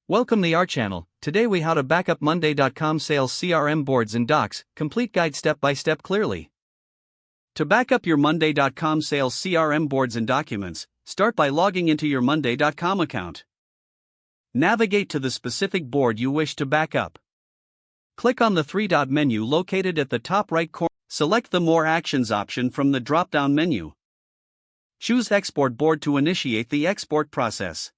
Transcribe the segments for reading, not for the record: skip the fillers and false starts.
Welcome to our channel. Today we how to backup monday.com sales CRM boards and docs, complete guide step by step clearly. To backup your monday.com sales CRM boards and documents, start by logging into your monday.com account. Navigate to the specific board you wish to backup. Click on the three-dot menu located at the top right corner. Select the More Actions option from the drop-down menu. Choose Export Board to initiate the export process.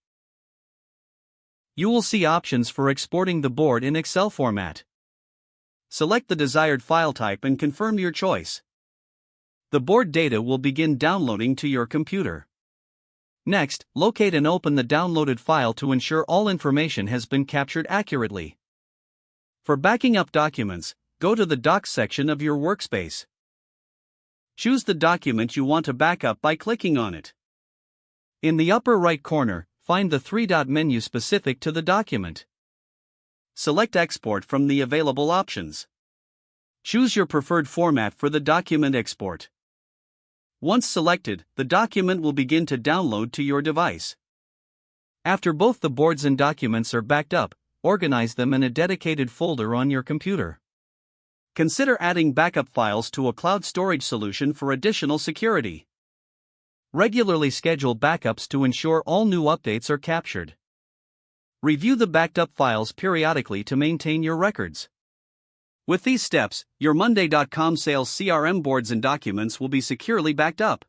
You will see options for exporting the board in Excel format. Select the desired file type and confirm your choice. The board data will begin downloading to your computer. Next, locate and open the downloaded file to ensure all information has been captured accurately. For backing up documents, go to the Docs section of your workspace. Choose the document you want to back up by clicking on it. In the upper right corner, find the three-dot menu specific to the document. Select Export from the available options. Choose your preferred format for the document export. Once selected, the document will begin to download to your device. After both the boards and documents are backed up, organize them in a dedicated folder on your computer. Consider adding backup files to a cloud storage solution for additional security. Regularly schedule backups to ensure all new updates are captured. Review the backed up files periodically to maintain your records. With these steps, your monday.com sales CRM boards and documents will be securely backed up.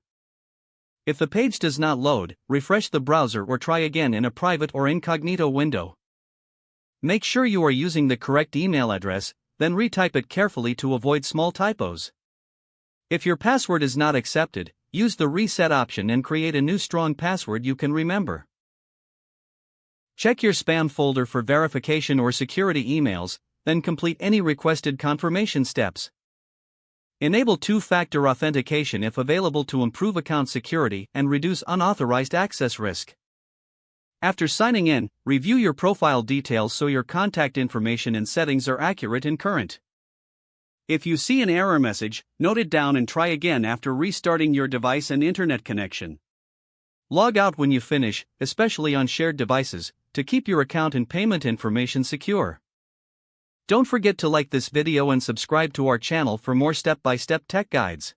If the page does not load, refresh the browser or try again in a private or incognito window. Make sure you are using the correct email address, then retype it carefully to avoid small typos. If your password is not accepted, use the reset option and create a new strong password you can remember. Check your spam folder for verification or security emails, then complete any requested confirmation steps. Enable two-factor authentication if available to improve account security and reduce unauthorized access risk. After signing in, review your profile details so your contact information and settings are accurate and current. If you see an error message, note it down and try again after restarting your device and internet connection. Log out when you finish, especially on shared devices, to keep your account and payment information secure. Don't forget to like this video and subscribe to our channel for more step-by-step tech guides.